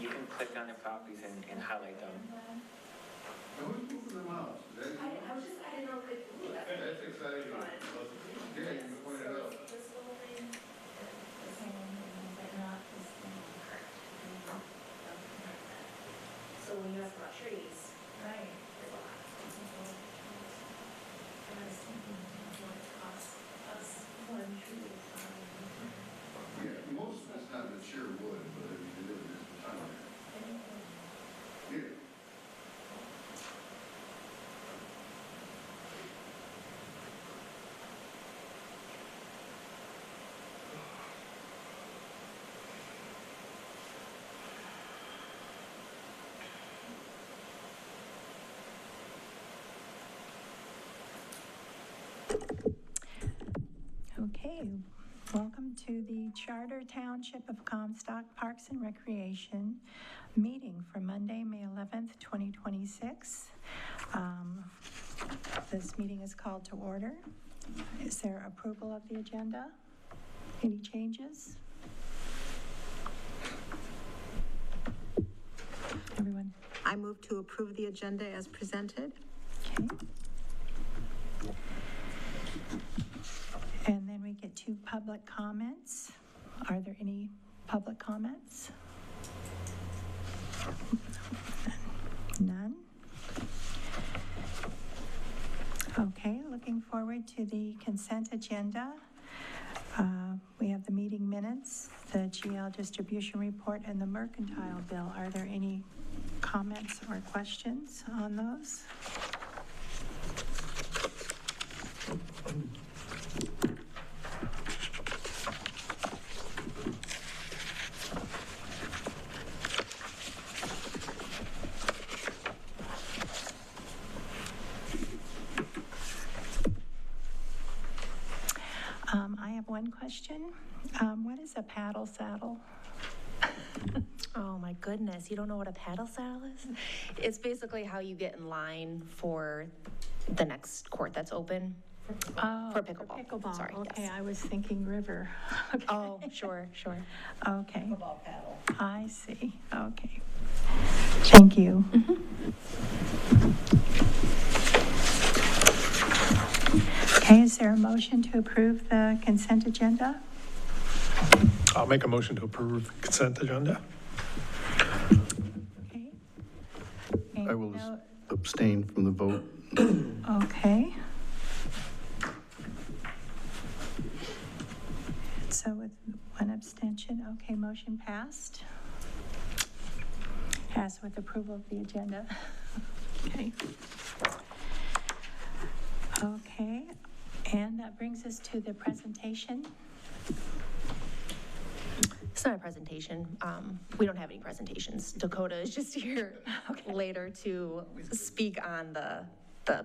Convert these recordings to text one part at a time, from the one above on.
you can click on the properties and highlight them. Who's moving them out? I didn't know if That's exciting. Yeah, you can point it out. this little thing, the same, but not this thing. So when you ask about trees, right, there's a lot. And I was thinking what it costs us one tree at a time. Yeah, most of it's not mature wood, but I mean, it is time. Yeah. Okay, welcome to the Charter Township of Comstock Parks and Recreation meeting for Monday, May 11th, 2026. This meeting is called to order. Is there approval of the agenda? Any changes? Everyone? I move to approve the agenda as presented. Okay. And then we get to public comments. Are there any public comments? None? Okay, looking forward to the consent agenda. We have the meeting minutes, the GL distribution report, and the mercantile bill. Are there any comments or questions on those? I have one question. What is a paddle saddle? Oh my goodness, you don't know what a paddle saddle is? It's basically how you get in line for the next court that's open. Oh, For pickleball. For pickleball. Sorry, Okay, yes. I was thinking river. Okay. Oh, sure. Okay. Pickleball paddle. I see. Okay. Thank you. Okay, is there a motion to approve the consent agenda? I'll make a motion to approve the consent agenda. Okay. I will No- abstain from the vote. Okay. So with one abstention, okay, motion passed. As with approval of the agenda. Okay. Okay, and that brings us to the presentation. It's not a presentation. We don't have any presentations. Dakota is just here later to speak on the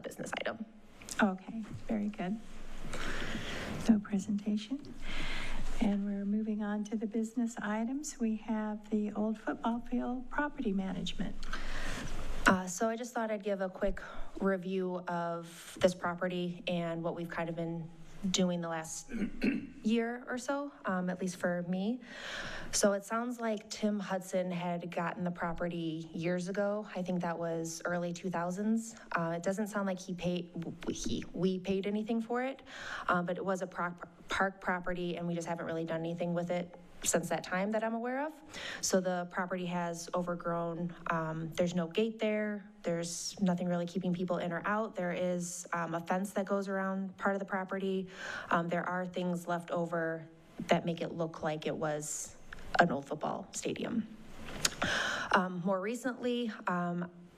business item. Okay, very good. No presentation. And we're moving on to the business items. We have the old football field property management. So I just thought I'd give a quick review of this property and what we've kind of been doing the last year or so, at least for me. So it sounds like Tim Hudson had gotten the property years ago. I think that was early 2000s. It doesn't sound like we paid anything for it, but it was a park property and we just haven't really done anything with it since that time that I'm aware of. So the property has overgrown. There's no gate there. There's nothing really keeping people in or out. There is a fence that goes around part of the property. There are things left over that make it look like it was an old football stadium. More recently,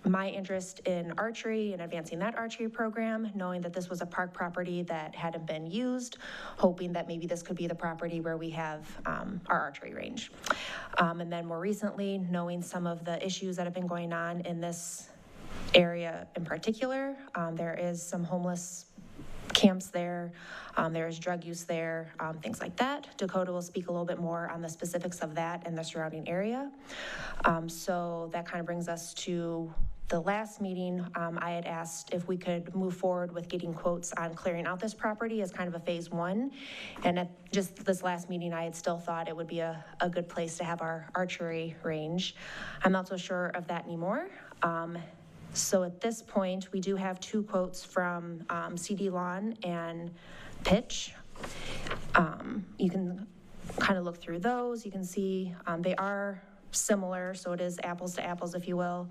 my interest in archery and advancing that archery program, knowing that this was a park property that hadn't been used, hoping that maybe this could be the property where we have our archery range. And then more recently, knowing some of the issues that have been going on in this area in particular, there is some homeless camps there, there's drug use there, things like that. Dakota will speak a little bit more on the specifics of that and the surrounding area. So that kind of brings us to the last meeting, I had asked if we could move forward with getting quotes on clearing out this property as kind of a phase one. And at just this last meeting, I had still thought it would be a good place to have our archery range. I'm not so sure of that anymore. So at this point, we do have 2 quotes from CD Lawn and Pitch. You can kind of look through those. You can see they are similar, so it is apples to apples, if you will.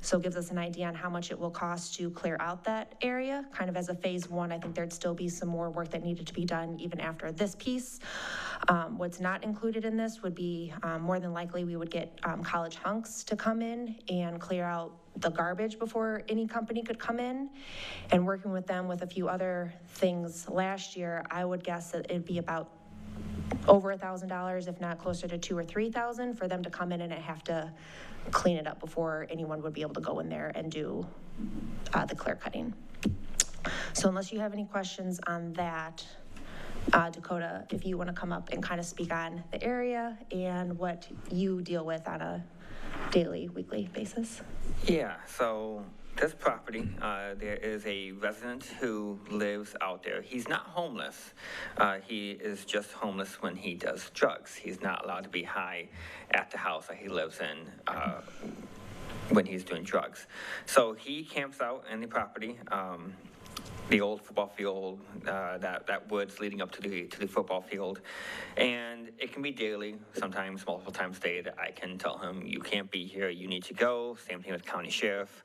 So it gives us an idea on how much it will cost to clear out that area. Kind of as a phase one, I think there'd still be some more work that needed to be done even after this piece. What's not included in this would be more than likely we would get college hunks to come in and clear out the garbage before any company could come in. And working with them with a few other things last year, I would guess that it'd be about over $1,000, if not closer to $2,000 or $3,000 for them to come in and have to clean it up before anyone would be able to go in there and do the clear cutting. So unless you have any questions on that, Dakota, if you want to come up and kind of speak on the area and what you deal with on a daily, weekly basis. Yeah, so this property, there is a resident who lives out there. He's not homeless. He is just homeless when he does drugs. He's not allowed to be high at the house that he lives in when he's doing drugs. So he camps out in the property. The old football field, that woods leading up to the football field. And it can be daily, sometimes multiple times a day, that I can tell him, you can't be here, you need to go. Same thing with county sheriff.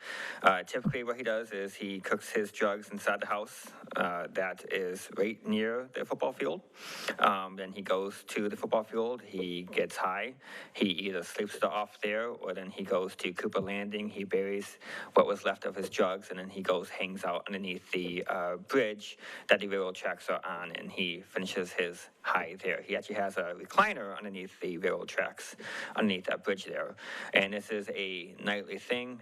Typically what he does is he cooks his drugs inside the house that is right near the football field. Then he goes to the football field, he gets high, he either sleeps it off there, or then he goes to Cooper Landing, he buries what was left of his drugs, and then he goes, hangs out underneath the bridge that the railroad tracks are on, and he finishes his high there. He actually has a recliner underneath the railroad tracks, underneath that bridge there. And this is a nightly thing.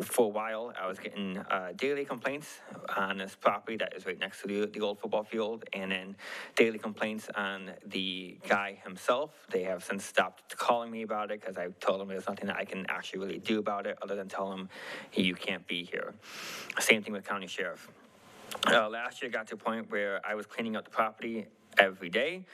For a while, I was getting daily complaints on this property that is right next to the old football field, and then daily complaints on the guy himself. They have since stopped calling me about it because I told them there's nothing that I can actually really do about it other than tell them, you can't be here. Same thing with county sheriff. Last year got to a point where I was cleaning up the property every day,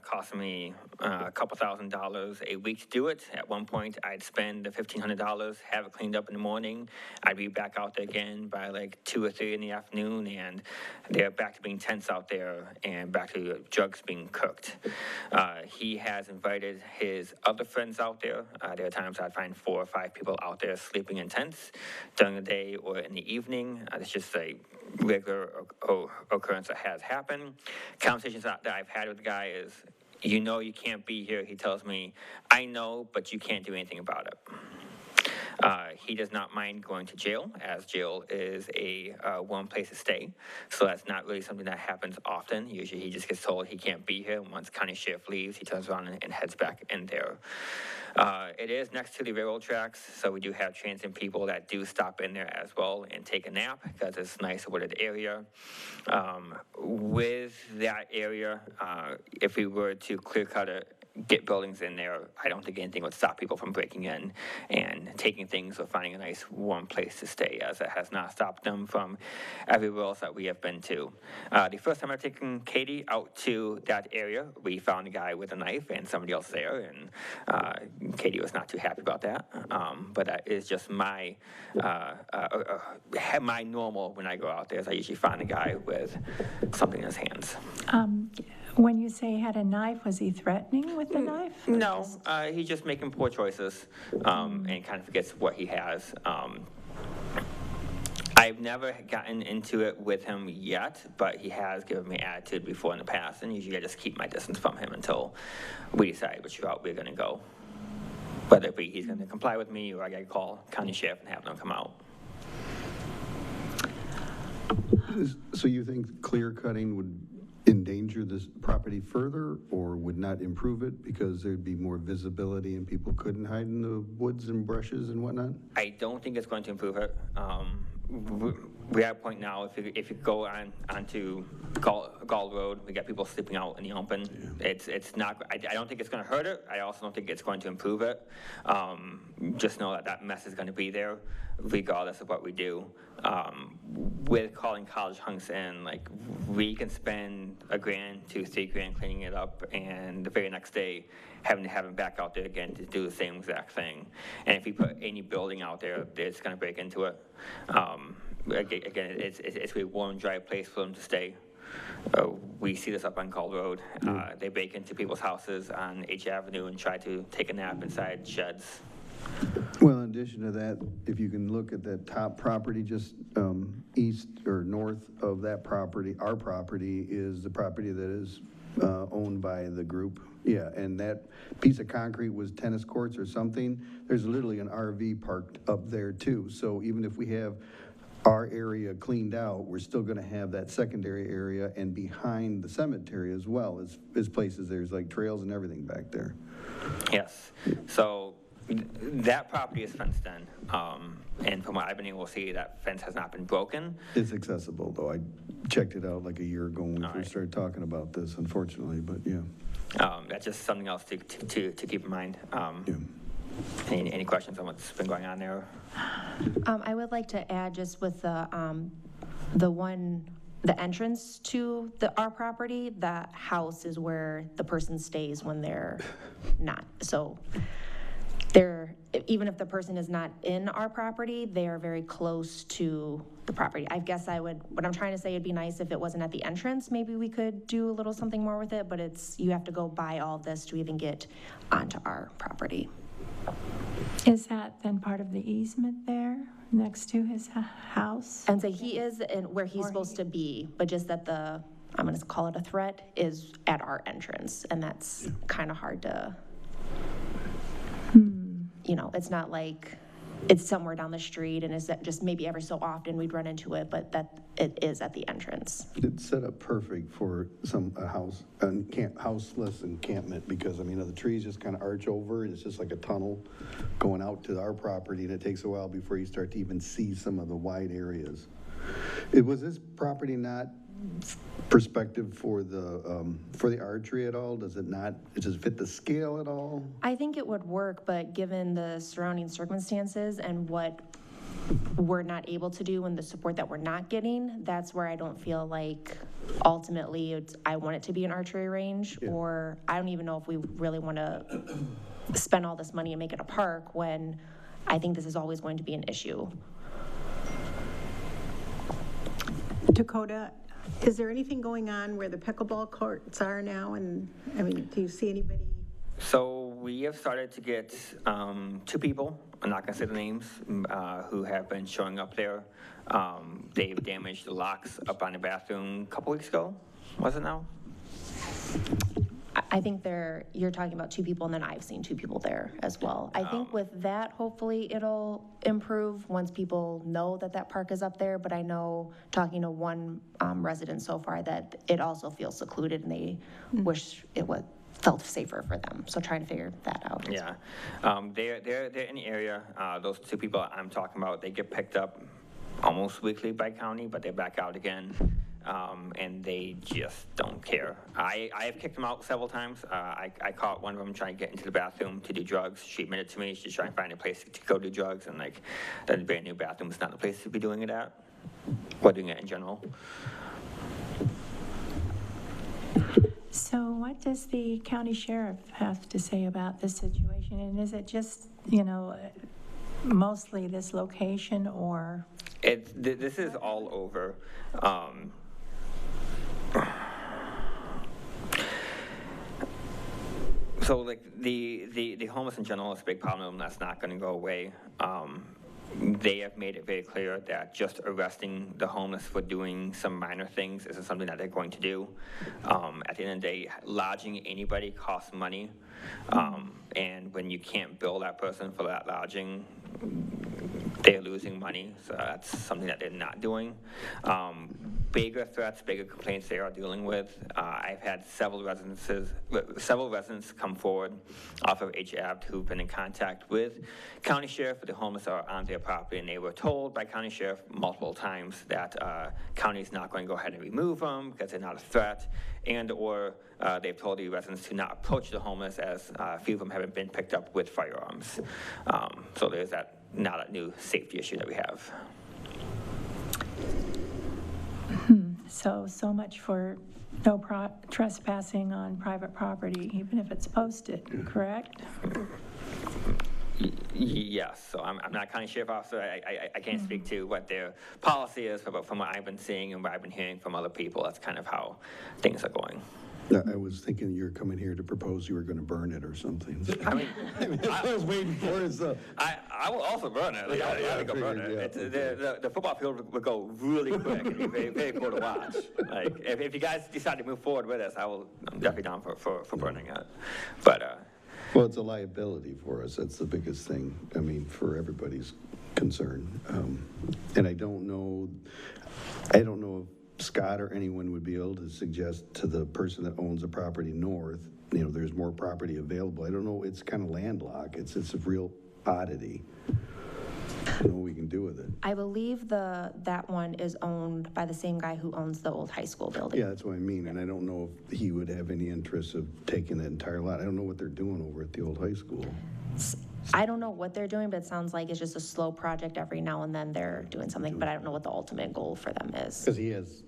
costing me a couple $1,000s a week to do it. At one point, I'd spend the $1,500, have it cleaned up in the morning. I'd be back out there again by like 2 or 3 in the afternoon, and they're back to being tents out there and back to drugs being cooked. He has invited his other friends out there. There are times I'd find 4 or 5 people out there sleeping in tents during the day or in the evening. It's just a regular occurrence that has happened. Conversations that I've had with the guy is, you know you can't be here. He tells me, I know, but you can't do anything about it. He does not mind going to jail, as jail is a one place to stay. So that's not really something that happens often. Usually he just gets told he can't be here. Once county sheriff leaves, he turns around and heads back in there. It is next to the railroad tracks, so we do have transient people that do stop in there as well and take a nap because it's a nice wooded area. With that area, if we were to clear cut it, get buildings in there, I don't think anything would stop people from breaking in and taking things or finding a nice warm place to stay, as it has not stopped them from everywhere else that we have been to. The first time I've taken Katie out to that area, we found a guy with a knife and somebody else there, and Katie was not too happy about that. But that is just my normal when I go out there, is I usually find a guy with something in his hands. When you say he had a knife, was he threatening with the knife? No, he's just making poor choices and kind of forgets what he has. I've never gotten into it with him yet, but he has given me attitude before in the past, and usually I just keep my distance from him until we decide which route we're going to go. Whether he's going to comply with me or I got to call county sheriff and have them come out. So you think clear cutting would endanger this property further or would not improve it because there'd be more visibility and people couldn't hide in the woods and brushes and whatnot? I don't think it's going to improve it. we're at a point now, if you go onto Gall Road, we got people sleeping out in the open. It's not, I don't think it's gonna hurt it. I also don't think it's going to improve it. Just know that mess is gonna be there regardless of what we do. With calling college hunks in, like, we can spend $1,000 to $3,000 cleaning it up, and the very next day, having to have them back out there again to do the same exact thing. And if you put any building out there, it's gonna break into it. Again, it's a warm, dry place for them to stay. We see this up on Call Road. They break into people's houses on H Avenue and try to take a nap inside sheds. Well, in addition to that, if you can look at that top property, just east or north of that property, our property is the property that is owned by the group. Yeah, and that piece of concrete was tennis courts or something. There's literally an RV parked up there too. So even if we have our area cleaned out, we're still gonna have that secondary area, and behind the cemetery as well as places, there's like trails and everything back there. Yes, so that property is fenced in, and from what I've been able to see, that fence has not been broken. It's accessible, though. I checked it out like a year ago when we All first right. started talking about this, unfortunately, but yeah. That's just something else to keep in mind. Yeah. Any questions on what's been going on there? I would like to add, just with the entrance to our property, that house is where the person stays when they're not. So even if the person is not in our property, they are very close to the property. I guess what I'm trying to say, it'd be nice if it wasn't at the entrance, maybe we could do a little something more with it, but you have to go by all of this to even get onto our property. Is that then part of the easement there, next to his house? And so he is in where he's supposed to be, but just that I'm gonna call it a threat, is at our entrance, and that's kind of hard to, it's not like it's somewhere down the street, and it's just maybe every so often we'd run into it, but that it is at the entrance. It's set up perfect for houseless encampment, because, I mean, the trees just kind of arch over, and it's just like a tunnel going out to our property, and it takes a while before you start to even see some of the wide areas. Was this property not perspective for the archery at all? Does it fit the scale at all? I think it would work, but given the surrounding circumstances and what we're not able to do and the support that we're not getting, that's where I don't feel like ultimately I want it to be an archery range, or I don't even know if we really want to spend all this money and make it a park, when I think this is always going to be an issue. Dakota, is there anything going on where the pickleball courts are now? And, I mean, do you see anybody? So we have started to get 2 people, I'm not gonna say the names, who have been showing up there. They've damaged the locks up on the bathroom a couple weeks ago, was it now? I think you're talking about 2 people, and then I've seen 2 people there as well. I think with that, hopefully it'll improve once people know that park is up there, but I know, talking to one resident so far, that it also feels secluded, and they wish it felt safer for them, so trying to figure that out. Yeah, they're in the area. Those 2 people I'm talking about, they get picked up almost weekly by county, but they're back out again. And they just don't care. I have kicked them out several times. I caught one of them trying to get into the bathroom to do drugs. She admitted to me she's trying to find a place to go do drugs, and like, that brand new bathroom is not the place to be doing it at, or doing it in general. So what does the county sheriff have to say about this situation? And is it just, mostly this location, or? This is all over. So like the homeless in general is a big problem that's not going to go away. They have made it very clear that just arresting the homeless for doing some minor things isn't something that they're going to do. At the end of the day, lodging anybody costs money. And when you can't bill that person for that lodging, they're losing money. So that's something that they're not doing. bigger threats, bigger complaints they are dealing with. I've had several residents come forward off of H Ave who've been in contact with County Sheriff, the homeless are on their property, and they were told by County Sheriff multiple times that county's not going to go ahead and remove them because they're not a threat, and/or they've told the residents to not approach the homeless as a few of them haven't been picked up with firearms. So there's that, now that new safety issue that we have. So much for no trespassing on private property, even if it's posted, correct? Yes, so I'm not a county sheriff officer. I can't speak to what their policy is, but from what I've been seeing and what I've been hearing from other people, that's kind of how things are going. I was thinking you were coming here to propose you were going to burn it or something. I mean, I was waiting for it, so. I will also burn it. Like, I'll go burn it. The football field would go really quick and be very, very cool to watch. Like, if you guys decide to move forward with us, I'm definitely down for burning it. But, Well, it's a liability for us. That's the biggest thing, I mean, for everybody's concern. And I don't know if Scott or anyone would be able to suggest to the person that owns the property north, there's more property available. I don't know, it's kind of landlocked. It's a real oddity. I don't know what we can do with it. I believe that one is owned by the same guy who owns the old high school building. Yeah, that's what I mean, and I don't know if he would have any interest of taking the entire lot. I don't know what they're doing over at the old high school. I don't know what they're doing, but it sounds like it's just a slow project. Every now and then they're doing something, but I don't know what the ultimate goal for them is. Because he has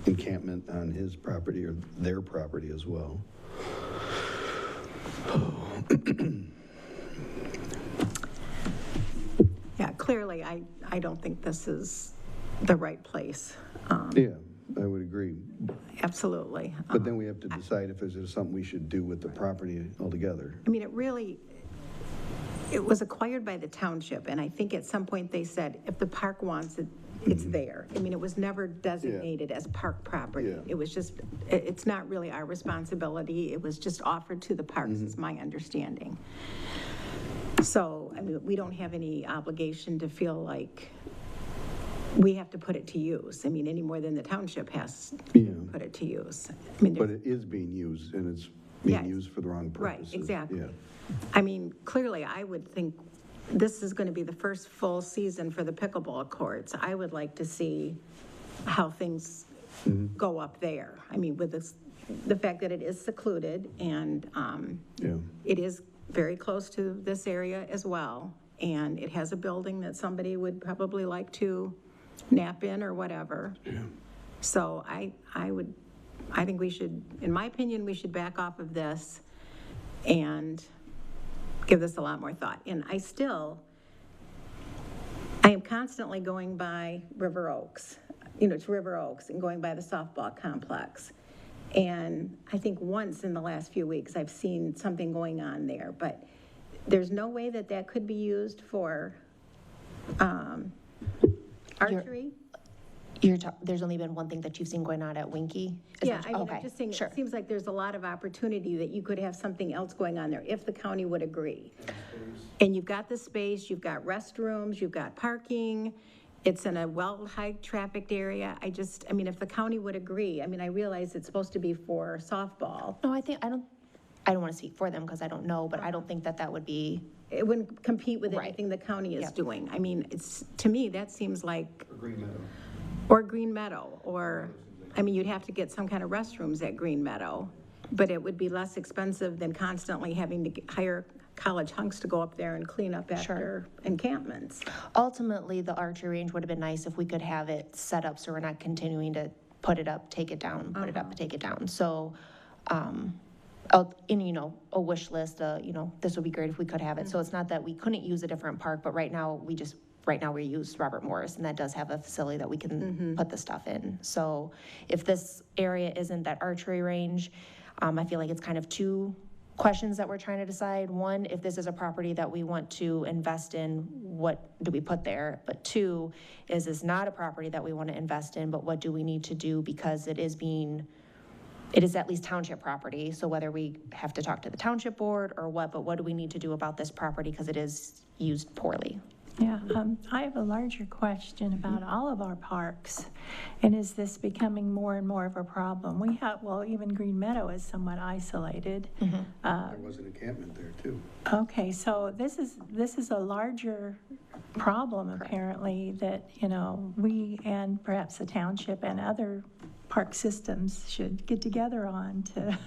encampment on his property or their property as well. Yeah, clearly, I don't think this is the right place. Yeah, I would agree. Absolutely. But then we have to decide if there's something we should do with the property altogether. I mean, it was acquired by the township, and I think at some point they said, if the park wants it, it's there. I mean, it was never designated as park property. Yeah. It was just, it's not really our responsibility. It was just offered to the parks, is my understanding. So, I mean, we don't have any obligation to feel like we have to put it to use. I mean, any more than the township has to put it to use. I mean, But it is being used, and it's being Yeah. used for the wrong purposes. Right, exactly. Yeah. I mean, clearly, I would think this is going to be the first full season for the pickleball courts. I would like to see how things go up there. I mean, with the fact that it is secluded, and Yeah. it is very close to this area as well, and it has a building that somebody would probably like to nap in or whatever. Yeah. So I think we should, in my opinion, we should back off of this and give this a lot more thought. And I am constantly going by River Oaks, it's River Oaks, and going by the softball complex. And I think once in the last few weeks, I've seen something going on there, but there's no way that could be used for archery. There's only been one thing that you've seen going on at Winky? Yeah, I mean, Okay, I'm just saying, sure. it seems like there's a lot of opportunity that you could have something else going on there, if the county would agree. And you've got the space, you've got restrooms, you've got parking, it's in a well-high trafficked area. I mean, if the county would agree, I mean, I realize it's supposed to be for softball. No, I don't want to speak for them because I don't know, but I don't think that would be, It wouldn't compete with Right. anything the county is Yep. doing. I mean, to me, that seems like. Green Meadow. Or Green Meadow, I mean, you'd have to get some kind of restrooms at Green Meadow, but it would be less expensive than constantly having to hire college hunks to go up there and clean up after encampments. ultimately, the archery range would have been nice if we could have it set up so we're not continuing to put it up, take it down, put it up, take it down. So, a wish list, this would be great if we could have it. So it's not that we couldn't use a different park, but right now we use Robert Morris, and that does have a facility that we can put the stuff in. So if this area isn't that archery range, I feel like it's kind of two questions that we're trying to decide. One, if this is a property that we want to invest in, what do we put there? But two, is this not a property that we want to invest in, but what do we need to do because it is at least township property, so whether we have to talk to the township board or what, but what do we need to do about this property because it is used poorly? Yeah, I have a larger question about all of our parks, and is this becoming more and more of a problem? We have, well, even Green Meadow is somewhat isolated. There was an encampment there, too. Okay, so this is a larger problem apparently that, you know, we and perhaps the township and other park systems should get together on to,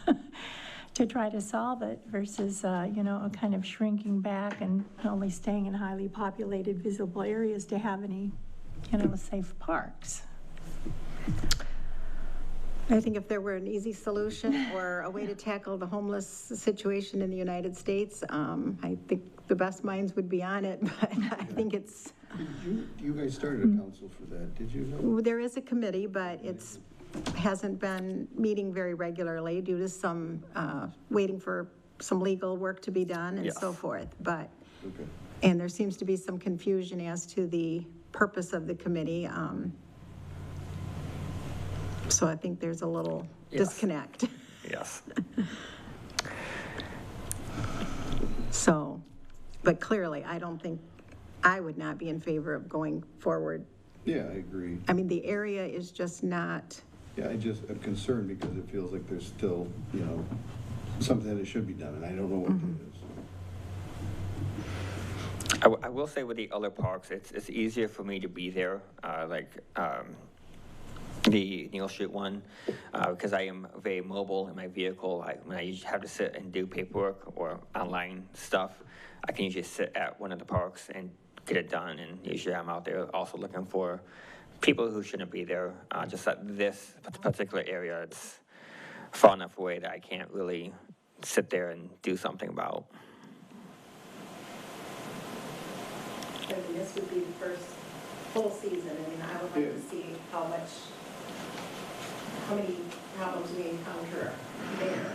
to try to solve it versus, you know, a kind of shrinking back and only staying in highly populated visible areas to have any, you know, safe parks. I think if there were an easy solution or a way to tackle the homeless situation in the United States, I think the best minds would be on it, but I think it's, You guys started a council for that, did you know? there is a committee, but it's, hasn't been meeting very regularly due to some, waiting for some legal work to be done and so Yes. forth, but, Okay. and there seems to be some confusion as to the purpose of the committee. So I think there's a little Yes. disconnect. Yes. So, but clearly, I don't think, I would not be in favor of going forward. Yeah, I agree. I mean, the area is just not, Yeah, I'm concerned because it feels like there's still, you know, something that should be done, and I don't know what it is. I will say with the other parks, it's easier for me to be there, the Neal Street one, because I am very mobile in my vehicle. When I usually have to sit and do paperwork or online stuff, I can usually sit at one of the parks and get it done, and usually I'm out there also looking for people who shouldn't be there. Just that this particular area, it's far enough away that I can't really sit there and do something about. I mean, this would be the first full season. I mean, I would like to see how many problems we encounter there.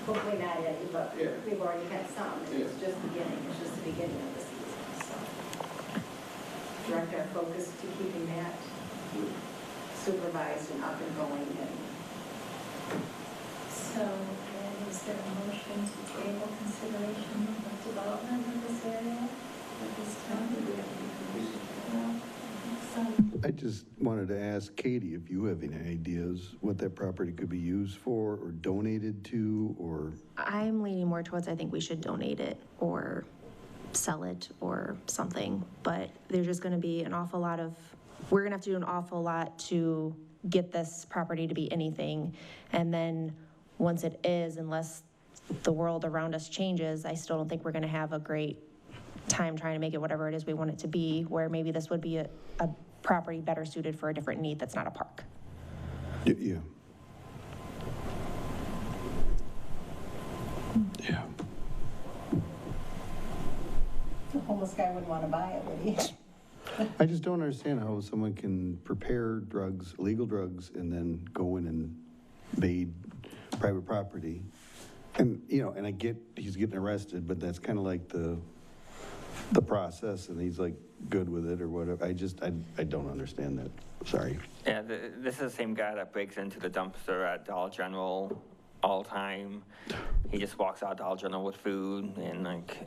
Hopefully not any, but we've already had some, and it's just beginning, it's just the beginning of the season, so. Direct our focus to keeping that supervised and up and going, and So, is there a motion to table consideration of development of this area at this time? Do we have any information? Well, So, I just wanted to ask Katie if you have any ideas what that property could be used for or donated to, or, I'm leaning more towards, I think we should donate it or sell it or something, but there's just gonna be an awful lot of, we're gonna have to do an awful lot to get this property to be anything. And then, once it is, unless the world around us changes, I still don't think we're gonna have a great time trying to make it whatever it is we want it to be, where maybe this would be a property better suited for a different need that's not a park. yeah. Yeah. the homeless guy wouldn't want to buy it, would he? I just don't understand how someone can prepare drugs, illegal drugs, and then go in and invade private property. And, you know, and I get he's getting arrested, but that's kind of like the process, and he's like good with it or whatever. I don't understand that. Sorry. Yeah, this is the same guy that breaks into the dumpster at Dollar General all the time. He just walks out of Dollar General with food, and like,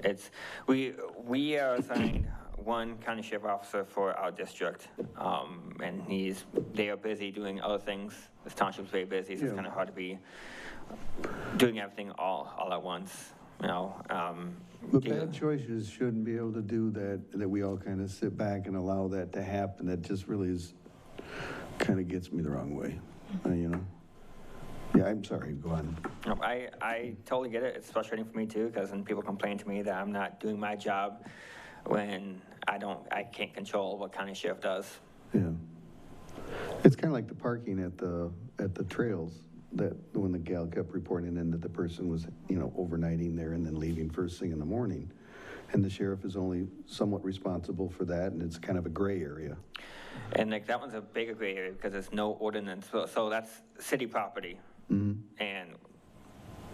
we are assigned one county sheriff officer for our district, and they are busy doing other things. This township's very busy, so it's kind of hard to be doing everything all at once, you know. But bad choices shouldn't be able to do that we all kind of sit back and allow that to happen. That just really kind of gets me the wrong way, you know? Yeah, I'm sorry, go on. I totally get it. It's frustrating for me too, because when people complain to me that I'm not doing my job when I can't control what county sheriff does. Yeah. It's kind of like the parking at the trails, that when the gal kept reporting in that the person was, you know, overnighting there and then leaving first thing in the morning. And the sheriff is only somewhat responsible for that, and it's kind of a gray area. And like, that one's a bigger gray area because there's no ordinance, so that's city property. Mm-hmm. And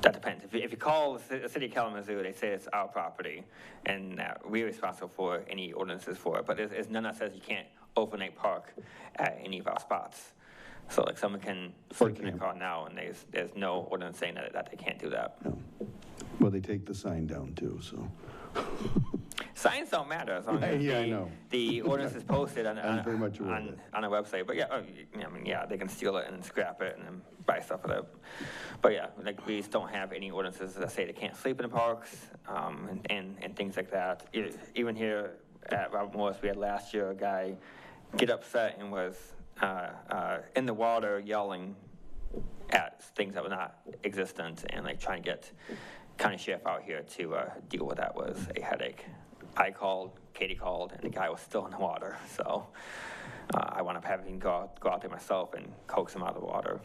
that depends. If you call the city of Kalamazoo, they say it's our property, and we're responsible for any ordinances for it, but there's none that says you can't overnight park at any of our spots. So like, someone can sleep in a car now, and there's no ordinance saying that they can't do that. No. Well, they take the sign down too, so. Signs don't matter as long as Yeah, I know. the ordinance is posted I'm very much aware of it. on a website. But yeah, I mean, yeah, they can steal it and scrap it and then buy stuff with it. But yeah, like we just don't have any ordinances that say they can't sleep in the parks, and things like that. Even here at Robert Morris, we had last year a guy get upset and was in the water yelling at things that were not existent, and like trying to get county sheriff out here to deal with that was a headache. I called, Katie called, and the guy was still in the water, so I wound up having to go out there myself and coax him out of the water.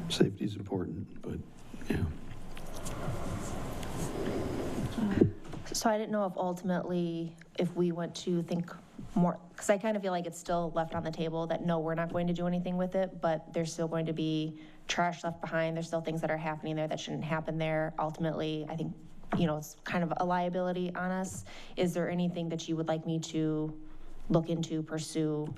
Safety's important, but, yeah. So I didn't know if ultimately, if we want to think more, because I kind of feel like it's still left on the table that no, we're not going to do anything with it, but there's still going to be trash left behind. There's still things that are happening there that shouldn't happen there. Ultimately, I think, it's kind of a liability on us. Is there anything that you would like me to look into, pursue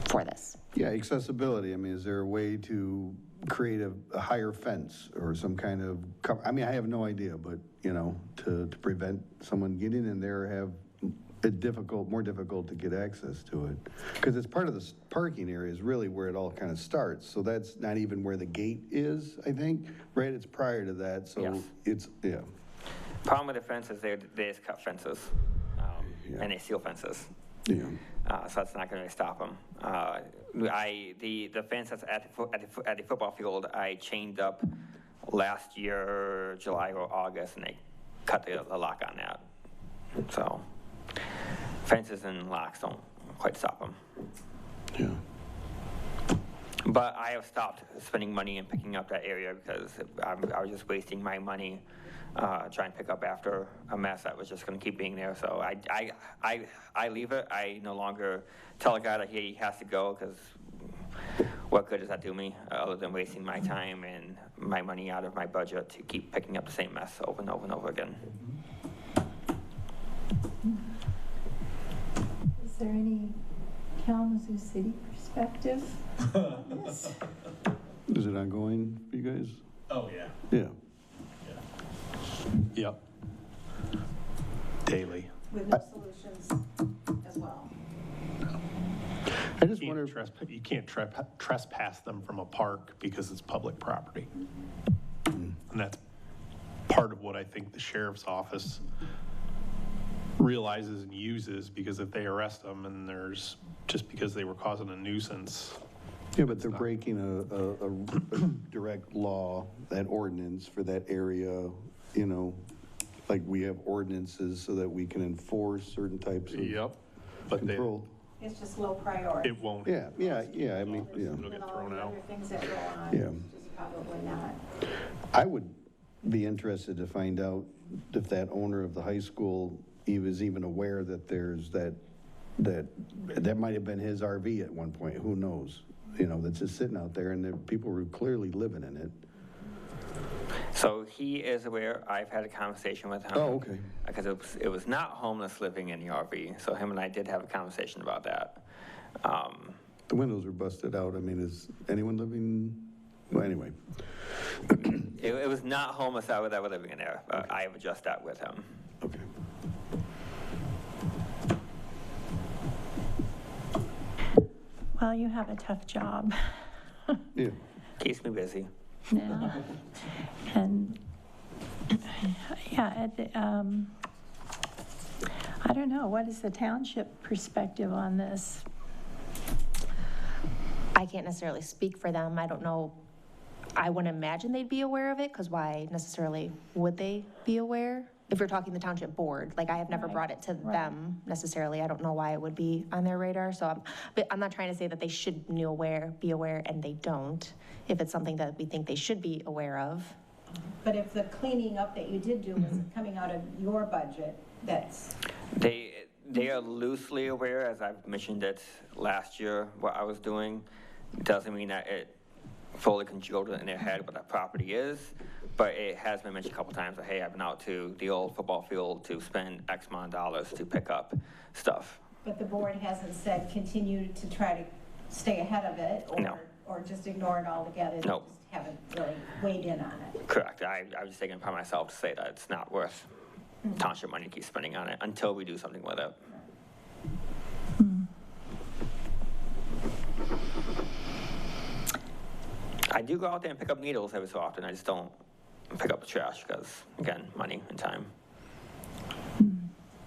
for this? Yeah, accessibility, I mean, is there a way to create a higher fence or some kind of cover? I mean, I have no idea, but, to prevent someone getting in there, have it more difficult to get access to it. Because it's part of the parking area is really where it all kind of starts. So that's not even where the gate is, I think, right? It's prior to that, so Yes. it's, yeah. Problem with the fences, they just cut fences, Yeah. and they seal fences. Yeah. So that's not going to stop them. The fence that's at the football field, I chained up last year, July or August, and they cut the lock on that. So fences and locks don't quite stop them. Yeah. But I have stopped spending money and picking up that area because I was just wasting my money trying to pick up after a mess that was just going to keep being there. So I leave it. I no longer tell a guy that he has to go, because what good does that do me other than wasting my time and my money out of my budget to keep picking up the same mess over and over and over again. Is there any Kalamazoo City perspective on this? Is it ongoing for you guys? Oh, yeah. Yeah. Yep. Daily. With no solutions as well. I just wonder, You can't trespass them from a park because it's public property. And that's part of what I think the sheriff's office realizes and uses, because if they arrest them and there's, just because they were causing a nuisance. yeah, but they're breaking a direct law, that ordinance for that area, like we have ordinances so that we can enforce certain types of Yep. But control. It's just low priority. it won't. Yeah, I mean, yeah. It'll get thrown out. Other things that go on, Yeah. it's just probably not. I would be interested to find out if that owner of the high school, he was even aware that there's that might have been his RV at one point, who knows? That's just sitting out there, and the people were clearly living in it. So he is aware. I've had a conversation with him. Oh, okay. Because it was not homeless living in the RV. So him and I did have a conversation about that. The windows were busted out. I mean, is anyone living, well, anyway. It was not homeless that were living in there. I have addressed that with him. Okay. Well, you have a tough job. Yeah. Keeps me busy. Yeah. And, yeah, I don't know, what is the township perspective on this? I can't necessarily speak for them. I don't know. I wouldn't imagine they'd be aware of it, because why necessarily would they be aware? If you're talking the township board, like I have never Right, brought it to right. them necessarily. I don't know why it would be on their radar. So but I'm not trying to say that they should be aware, and they don't. If it's something that we think they should be aware of. But if the cleaning up that you did do was coming out of your budget, that's, They are loosely aware, as I've mentioned it last year, what I was doing. Doesn't mean that it fully controlled in their head what that property is, but it has been mentioned a couple times that, hey, I've been out to the old football field to spend X amount of dollars to pick up stuff. but the board hasn't said continue to try to stay ahead of it? No. or just ignore it altogether? No. Just haven't really weighed in on it? Correct. I was just taking it upon myself to say that it's not worth township money to keep spending on it until we do something with it. I do go out there and pick up needles every so often. I just don't pick up the trash because, again, money and time.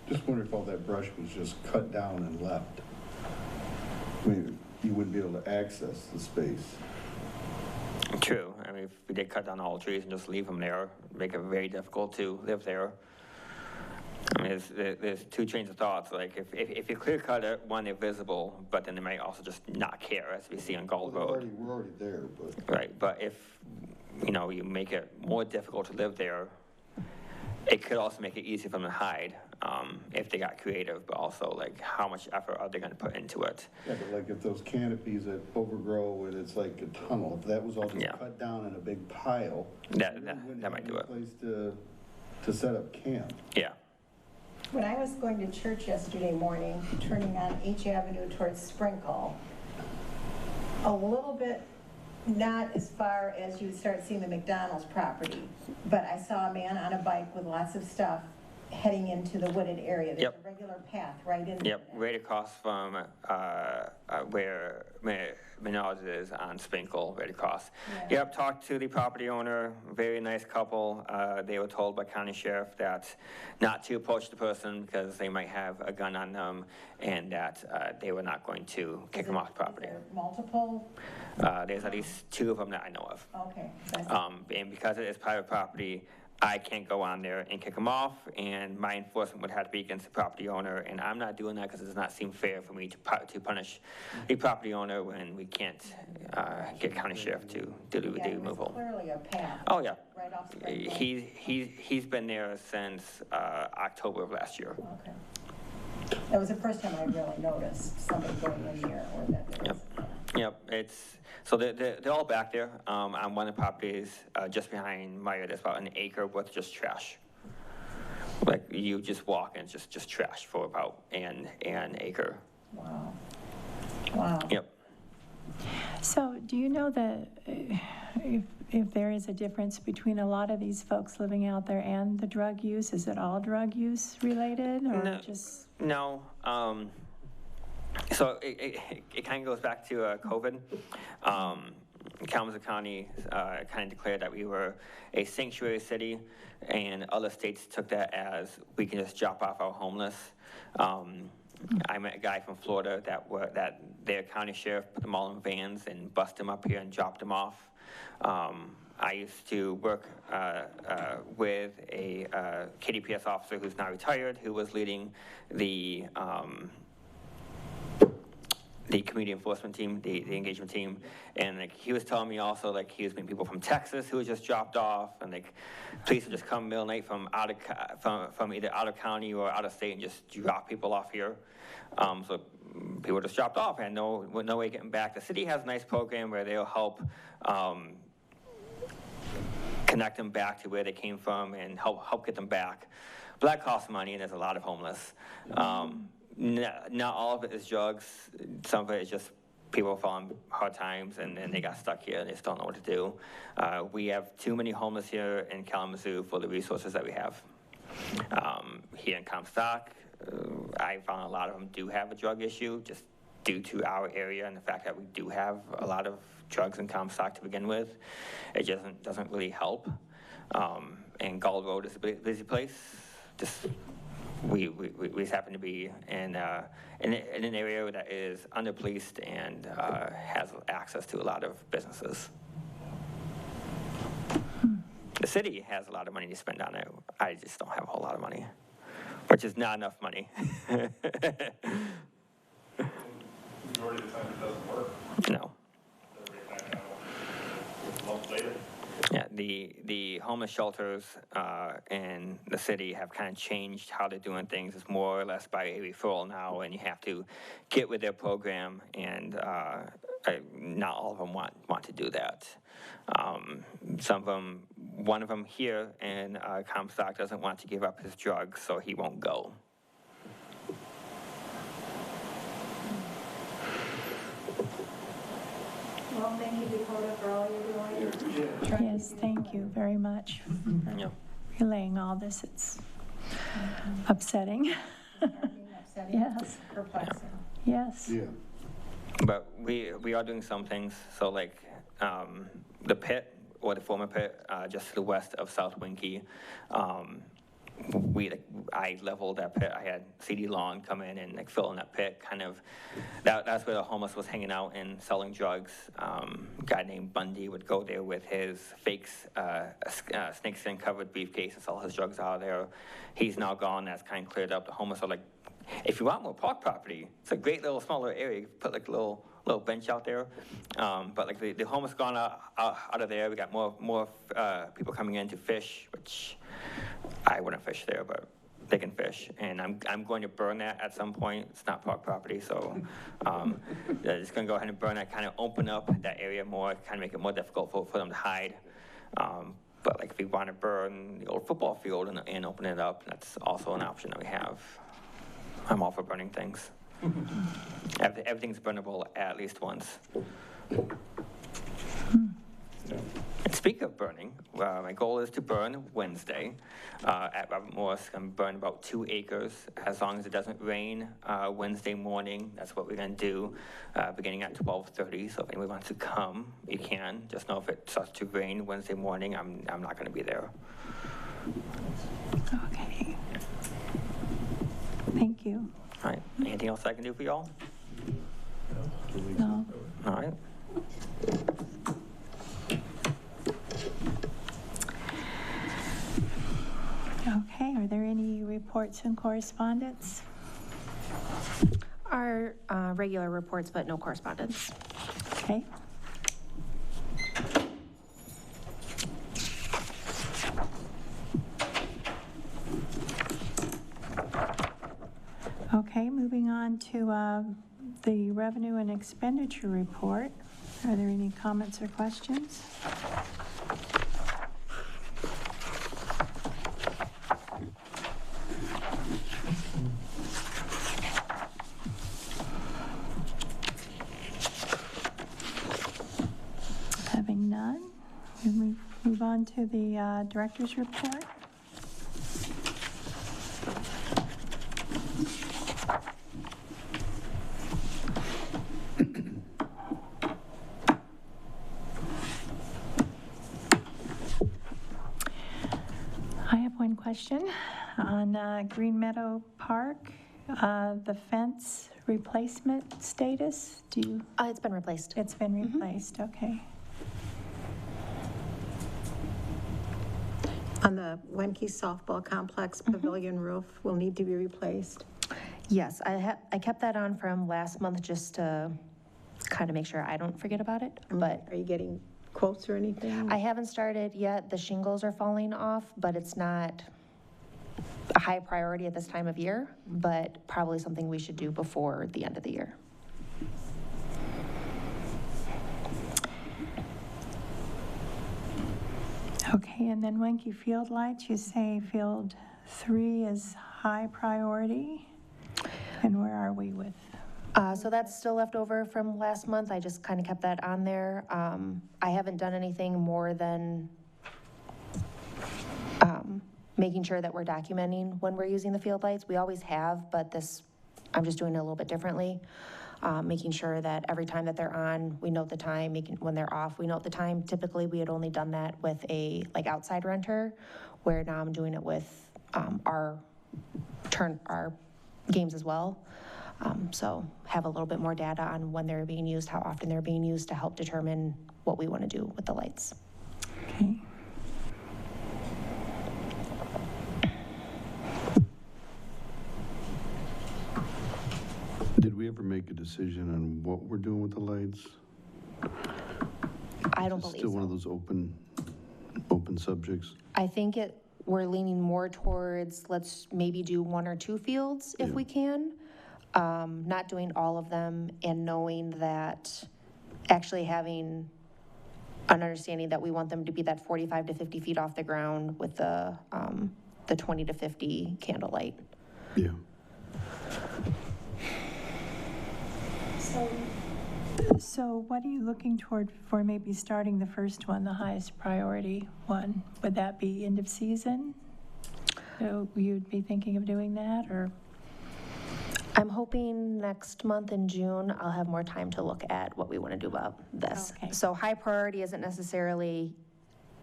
Just wonder if all that brush was just cut down and left. I mean, you wouldn't be able to access the space. True. I mean, if we did cut down all the trees and just leave them there, make it very difficult to live there. I mean, there's two trains of thoughts. Like, if you clear cut it, one, they're visible, but then they might also just not care, as we see on Gold Road. We're already there, but. Right, but if, you make it more difficult to live there, it could also make it easier for them to hide, if they got creative, but also, like, how much effort are they gonna put into it? Yeah, but like if those canopies that overgrow and it's like a tunnel, if that was all just Yeah. cut down in a big pile. That you wouldn't might have do any it. Place to set up camp. Yeah, When I was going to church yesterday morning, turning on H Avenue towards Sprinkle, a little bit, not as far as you would start seeing the McDonald's property, but I saw a man on a bike with lots of stuff heading into the wooded area. There's Yep. a regular path right in there. yep, right across from, where Menards is on Spinkle, right across. Yeah. Yep, talked to the property owner, very nice couple. They were told by county sheriff that not to approach the person because they might have a gun on them, and that they were not going to kick them off the property. Is there multiple? There's at least two of them that I know of. Okay. That's- And because it is private property, I can't go on there and kick them off, and my enforcement would have to be against the property owner, and I'm not doing that because it does not seem fair for me to punish the property owner when we can't get county sheriff to do the Yeah, it was removal. clearly a path. Oh, yeah. Right off Sprinkle. He's been there since October of last year. Okay. That was the first time I really noticed somebody going in there or that there Yep. was. Yep, so they're all back there. On one of the properties, just behind Meyer, there's about an acre worth of just trash. Like, you just walk and it's just trash for about an acre. Wow. Wow. Yep. So do you know that if there is a difference between a lot of these folks living out there and the drug use? Is it all drug use related or No. just? No, so it kind of goes back to COVID. Kalamazoo County kind of declared that we were a sanctuary city, and other states took that as we can just drop off our homeless. I met a guy from Florida that their county sheriff put them all in vans and bust them up here and dropped them off. I used to work with a KDPS officer who's now retired, who was leading the community enforcement team, the engagement team, and like he was telling me also, like, he was meeting people from Texas who was just dropped off, and like police would just come middle of the night from either out of county or out of state and just drop people off here. So people were just dropped off and no way of getting back. The city has a nice program where they'll help connect them back to where they came from and help get them back. But that costs money, and there's a lot of homeless. Not all of it is drugs. Some of it is just people falling hard times and they got stuck here and they still don't know what to do. We have too many homeless here in Kalamazoo for the resources that we have. Here in Comstock, I found a lot of them do have a drug issue just due to our area and the fact that we do have a lot of drugs in Comstock to begin with. It doesn't really help. And Gold Road is a busy place. Just we just happen to be in an area that is under-policed and has access to a lot of businesses. The city has a lot of money to spend on it. I just don't have a whole lot of money, which is not enough money. Majority of the time it doesn't work. No. They're right back out a month later. Yeah, the homeless shelters in the city have kind of changed how they're doing things. It's more or less by a referral now, and you have to get with their program, and not all of them want to do that. Some of them, one of them here in Comstock doesn't want to give up his drugs, so he won't go. Well, thank you, Dakota, for all you're doing. Yes, thank you very much for Yeah. relaying all this. It's upsetting. Yes, Perplexing. yes. Yeah. But we are doing some things, so like the pit, or the former pit, just to the west of South Winky, I leveled that pit. I had CD Lawn come in and like fill in that pit, kind of, that's where the homeless was hanging out and selling drugs. A guy named Bundy would go there with his fakes, snakeskin covered briefcase and sell his drugs out of there. He's now gone, that's kind of cleared up. The homeless are like, if you want more park property, it's a great little smaller area. You can put like a little bench out there. But like the homeless gone out of there. We got more people coming in to fish, which I wouldn't fish there, but they can fish. And I'm going to burn that at some point. It's not park property, so just going to go ahead and burn that, kind of open up that area more, kind of make it more difficult for them to hide. But like if we want to burn the old football field and open it up, that's also an option that we have. I'm all for burning things. Everything's burnable at least once. And speak of burning, my goal is to burn Wednesday at Robert Morris. I'm going to burn about 2 acres as long as it doesn't rain Wednesday morning. That's what we're going to do, beginning at 12:30. So if anyone wants to come, you can. Just know if it starts to rain Wednesday morning, I'm not going to be there. Okay. Thank you. All right. Anything else I can do for y'all? No. All right. Okay, are there any reports and correspondence? Our regular reports, but no correspondence. Okay. Okay, moving on to the revenue and expenditure report. Are there any comments or questions? Having none, we move on to the director's report. I have one question on Green Meadow Park, the fence replacement status. Do you, It's been replaced. it's been replaced, okay. On the Winky softball complex pavilion roof will need to be replaced. Yes, I kept that on from last month just to kind of make sure I don't forget about it, but Are you getting quotes or anything? I haven't started yet. The shingles are falling off, but it's not a high priority at this time of year, but probably something we should do before the end of the year. Okay, and then Winky Field Lights, you say Field 3 is high priority? And where are we with? So that's still left over from last month. I just kind of kept that on there. I haven't done anything more than making sure that we're documenting when we're using the field lights. We always have, but this, I'm just doing it a little bit differently. Making sure that every time that they're on, we note the time, when they're off, we note the time. Typically, we had only done that with a outside renter, where now I'm doing it with our games as well. So have a little bit more data on when they're being used, how often they're being used, to help determine what we want to do with the lights. Okay. Did we ever make a decision on what we're doing with the lights? I don't It's believe still one of so. those open subjects? I think we're leaning more towards, let's maybe do 1 or 2 fields if Yeah. we can. Not doing all of them, and knowing that, actually having an understanding that we want them to be that 45 to 50 feet off the ground with the 20 to 50 candlelight. Yeah. So So what are you looking toward for maybe starting the first one, the highest priority one? Would that be end of season? So you'd be thinking of doing that, or? I'm hoping next month in June, I'll have more time to look at what we want to do about this. Okay. So high priority isn't necessarily,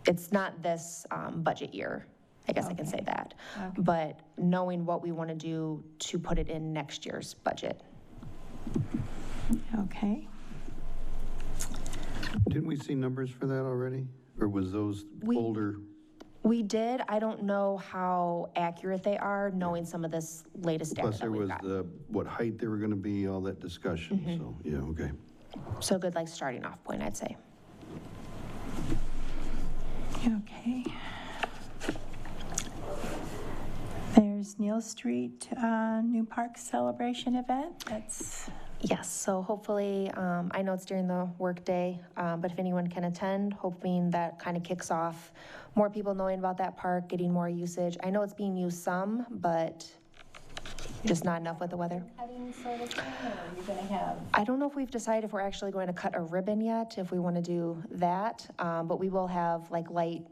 it's not this budget year, I guess I can say that. Okay. But knowing what we want to do to put it in next year's budget. Okay. Didn't we see numbers for that already? Or was those older? We did. I don't know how accurate they are, knowing some of this latest data Plus that there we've was got. the, what height they were gonna be, all that discussion, so, yeah, okay. So good, like, starting off point, I'd say. Okay. There's Neal Street, New Park Celebration event. That's, Yes, so hopefully, I know it's during the workday, but if anyone can attend, hoping that kind of kicks off more people knowing about that park, getting more usage. I know it's being used some, but just not enough with the weather. Cutting sort of thing, or are you gonna have? I don't know if we've decided if we're actually going to cut a ribbon yet, if we want to do that, but we will have like light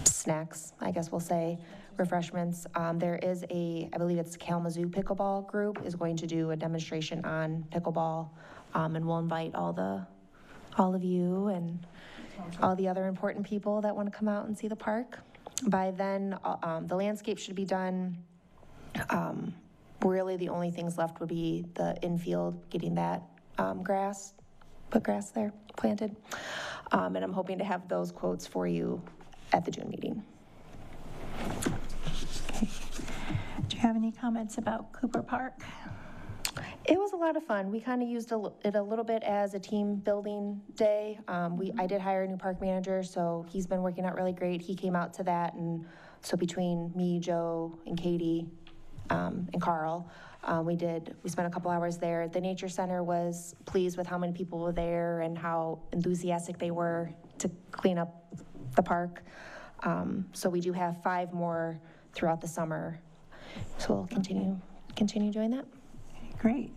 snacks, I guess we'll say, refreshments. There is I believe it's Kalamazoo Pickleball Group is going to do a demonstration on pickleball, and we'll invite all of you and all the other important people that want to come out and see the park. By then, the landscape should be done. Really, the only things left would be the infield, getting that put grass there, planted. And I'm hoping to have those quotes for you at the June meeting. okay. Do you have any comments about Cooper Park? It was a lot of fun. We kind of used it a little bit as a team building day. I did hire a new park manager, so he's been working out really great. He came out to that, and so between me, Joe, and Katie, and Carl, we spent a couple hours there. The Nature Center was pleased with how many people were there and how enthusiastic they were to clean up the park. So we do have 5 more throughout the summer. So we'll continue doing that. Okay, great.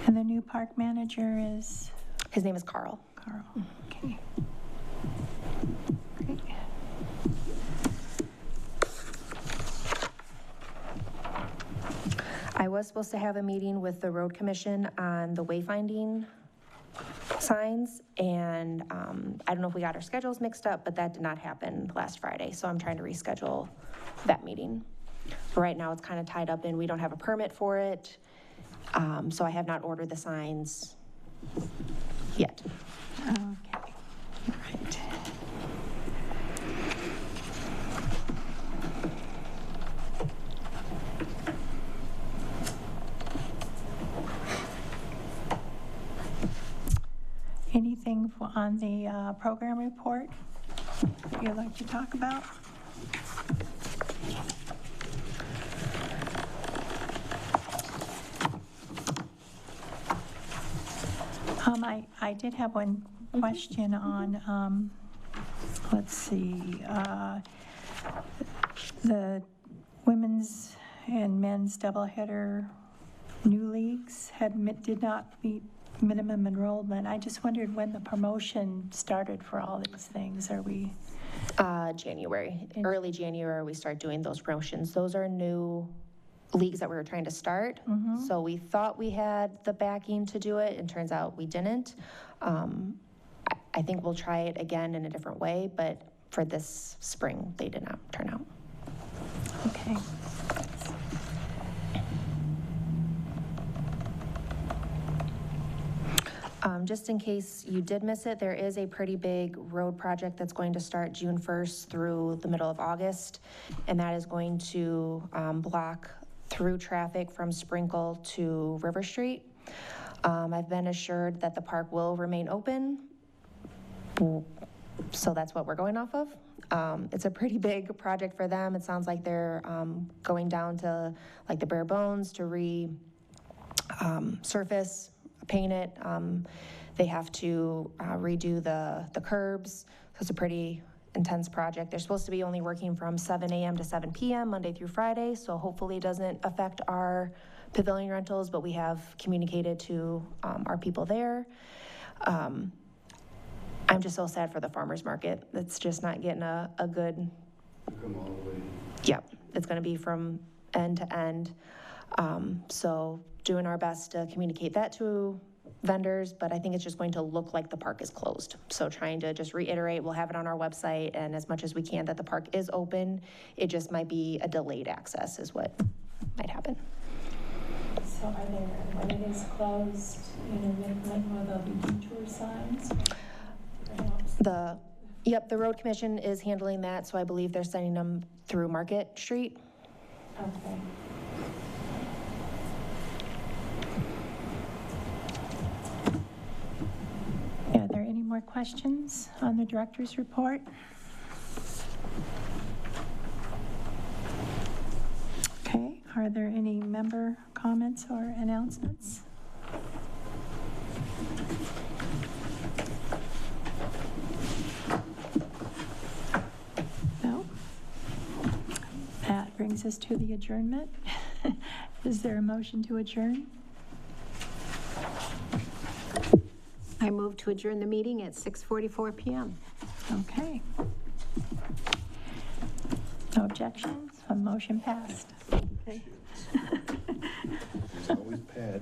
And the new park manager is His name is Carl. Carl. Okay. Great. I was supposed to have a meeting with the road commission on the wayfinding signs, and I don't know if we got our schedules mixed up, but that did not happen last Friday, so I'm trying to reschedule that meeting. Right now, it's kind of tied up in, we don't have a permit for it, so I have not ordered the signs yet. Okay, all right. Anything on the program report that you'd like to talk about? I did have one question on, let's see, the women's and men's doubleheader new leagues did not meet minimum enrollment. I just wondered when the promotion started for all these things. Are we? January, early January, we start doing those promotions. Those are new leagues that we were trying to start. So we thought we had the backing to do it, and turns out we didn't. I think we'll try it again in a different way, but for this spring, they did not turn out. Okay. Just in case you did miss it, there is a pretty big road project that's going to start June 1st through the middle of August, and that is going to block through traffic from Sprinkle to River Street. I've been assured that the park will remain open, so that's what we're going off of. It's a pretty big project for them. It sounds like they're going down to like the bare bones to surface, paint it. They have to redo the curbs. So it's a pretty intense project. They're supposed to be only working from 7 a.m. to 7 p.m. Monday through Friday, so hopefully it doesn't affect our pavilion rentals, but we have communicated to our people there. I'm just so sad for the farmer's market. It's just not getting a good, Come all the way. yep, it's gonna be from end to end. So doing our best to communicate that to vendors, but I think it's just going to look like the park is closed. So trying to just reiterate, we'll have it on our website and as much as we can that the park is open, it just might be a delayed access is what might happen. So are there, when it is closed, will there be detour signs? Yep, the road commission is handling that, so I believe they're sending them through Market Street. Okay. Are there any more questions on the director's report? Okay, are there any member comments or announcements? No? That brings us to the adjournment. Is there a motion to adjourn? I move to adjourn the meeting at 6:44 PM. Okay. No objections, a motion passed. Okay. There's always Pat.